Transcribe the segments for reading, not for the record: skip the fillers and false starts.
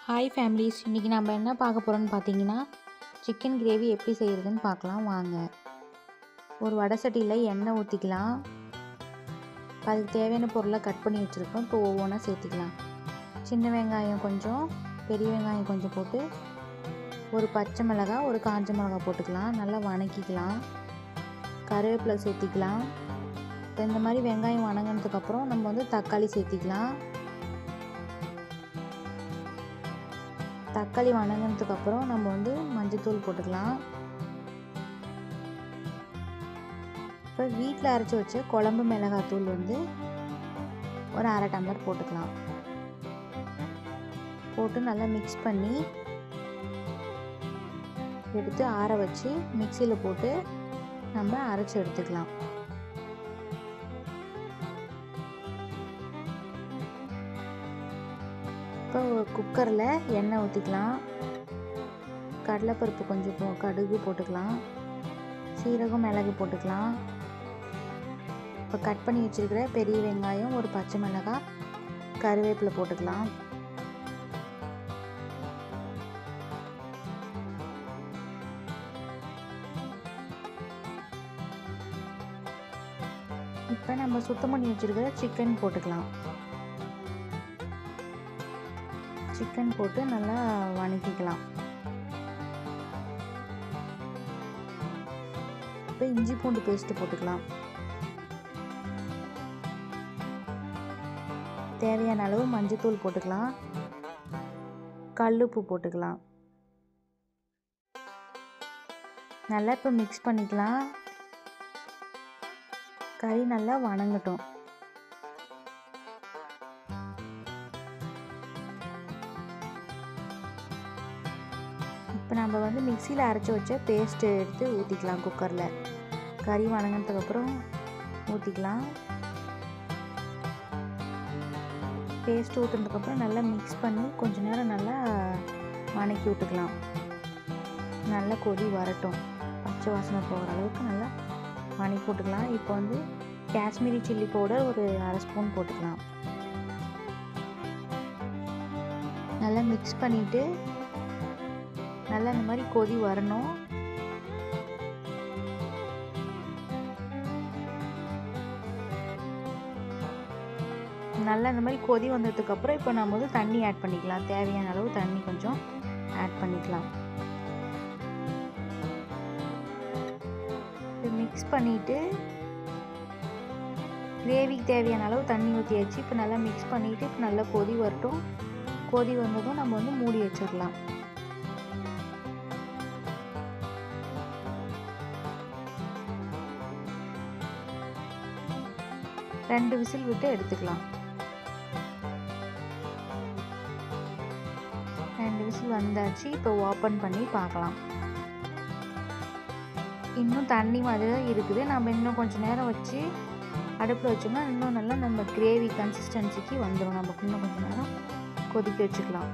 Hi families, இன்றைக்கி நம்ம என்ன பார்க்க போகிறோன்னு பார்த்தீங்கன்னா, சிக்கன் கிரேவி எப்படி செய்கிறதுன்னு பார்க்கலாம் வாங்க. ஒரு வடை சட்டியில் எண்ணெய் ஊற்றிக்கலாம். அதுக்கு தேவையான பொருளை கட் பண்ணி வச்சுருக்கோம். இப்போ ஒவ்வொன்றா சேர்த்திக்கலாம். சின்ன வெங்காயம் கொஞ்சம், பெரிய வெங்காயம் கொஞ்சம் போட்டு, ஒரு பச்சை மிளகாய், ஒரு காஞ்ச மிளகாய் போட்டுக்கலாம். நல்லா வணக்கிக்கலாம். கருவேப்பிலை சேர்த்திக்கலாம். இப்போ இந்த மாதிரி வெங்காயம் வணங்கினதுக்கப்புறம் நம்ம தக்காளி சேர்த்திக்கலாம். தக்காளி வணங்கினதுக்கப்புறம் நம்ம மஞ்சத்தூள் போட்டுக்கலாம். இப்போ வீட்டில் அரைச்சி வச்ச குழம்பு மிளகாத்தூள் ஒரு அரை டம்ளர் போட்டுக்கலாம். போட்டு நல்லா மிக்ஸ் பண்ணி எடுத்து ஆற வச்சு மிக்சியில் போட்டு நம்ம அரைச்சி எடுத்துக்கலாம். இப்போ குக்கரில் எண்ணெய் ஊற்றிக்கலாம். கடலைப்பருப்பு கொஞ்சம் கடுகு போட்டுக்கலாம். சீரகம், மிளகு போட்டுக்கலாம். இப்போ கட் பண்ணி வச்சுருக்கிற பெரிய வெங்காயம், ஒரு பச்சை மிளகாய், கருவேப்பிலை போட்டுக்கலாம். இப்போ நம்ம சுத்தம் பண்ணி வச்சுருக்கிற சிக்கன் போட்டுக்கலாம். சிக்கன் போட்டு நல்லா வணக்கிக்கலாம். இப்போ இஞ்சி பூண்டு பேஸ்ட்டு போட்டுக்கலாம். தேவையான அளவு மஞ்சத்தூள் போட்டுக்கலாம். கல்லுப்பு போட்டுக்கலாம். நல்லா இப்போ மிக்ஸ் பண்ணிக்கலாம். கறி நல்லா வணங்கட்டும். இப்போ நம்ம மிக்சியில் அரைச்சி வச்ச பேஸ்ட்டு எடுத்து ஊற்றிக்கலாம். குக்கரில் கறி வணங்கினதுக்கப்புறம் ஊற்றிக்கலாம். பேஸ்ட் ஊற்றுனதுக்கப்புறம் நல்லா மிக்ஸ் பண்ணி கொஞ்ச நேரம் நல்லா வணக்கி விட்டுக்கலாம். நல்லா கொதி வரட்டும். பச்சை வாசனை போகிற அளவுக்கு நல்லா வணக்கி விட்டுக்கலாம். இப்போ காஷ்மீரி சில்லி பவுடர் ஒரு அரை ஸ்பூன் போட்டுக்கலாம். நல்லா மிக்ஸ் பண்ணிவிட்டு நல்லா இந்த மாதிரி கொதி வரணும். நல்லா இந்த மாதிரி கொதி வந்ததுக்கப்புறம் இப்போ நம்ம தண்ணி ஆட் பண்ணிக்கலாம். தேவையான அளவு தண்ணி கொஞ்சம் ஆட் பண்ணிக்கலாம். இப்போ மிக்ஸ் பண்ணிவிட்டு கிரேவிக்கு தேவையான அளவு தண்ணி ஊற்றியாச்சு. இப்போ நல்லா மிக்ஸ் பண்ணிவிட்டு இப்போ நல்லா கொதி வரட்டும். கொதி வந்ததும் நம்ம மூடி வச்சிடலாம். 2 விசில் விட்டு எடுத்துக்கலாம். 2 விசில் வந்தாச்சு. இப்போ ஓப்பன் பண்ணி பார்க்கலாம். இன்னும் தண்ணி மாதிரி தான் இருக்குது. நம்ம இன்னும் கொஞ்சம் நேரம் வச்சு அடுப்பில் வச்சோம்னா இன்னும் நல்லா நம்ம கிரேவி கன்சிஸ்டன்சிக்கு வந்துடும். நமக்கு இன்னும் கொஞ்சம் நேரம் கொதிக்க வச்சுக்கலாம்.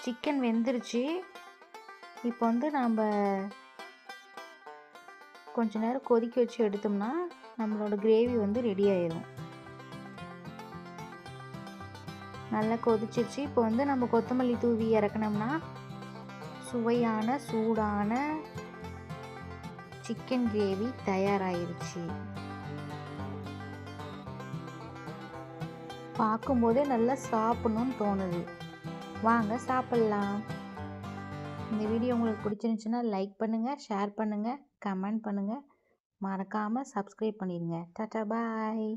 சிக்கன் வெந்துருச்சு. இப்போ நம்ம கொஞ்ச நேரம் கொதிக்க வச்சு எடுத்தோம்னா நம்மளோட கிரேவி ரெடி ஆயிடும். நல்லா கொதிச்சிருச்சு. இப்போ நம்ம கொத்தமல்லி தூவி இறக்கணும்னா சுவையான சூடான சிக்கன் கிரேவி தயாராகிருச்சு. பார்க்கும்போதே நல்லா சாப்பிடணும்னு தோணுது. வாங்க சாப்பிட்லாம். இந்த வீடியோ உங்களுக்கு பிடிச்சிருந்துச்சுன்னா லைக் பண்ணுங்கள், ஷேர் பண்ணுங்கள், கமெண்ட் பண்ணுங்கள். மறக்காமல் சப்ஸ்கிரைப் பண்ணிடுங்க. டாடா பாய்.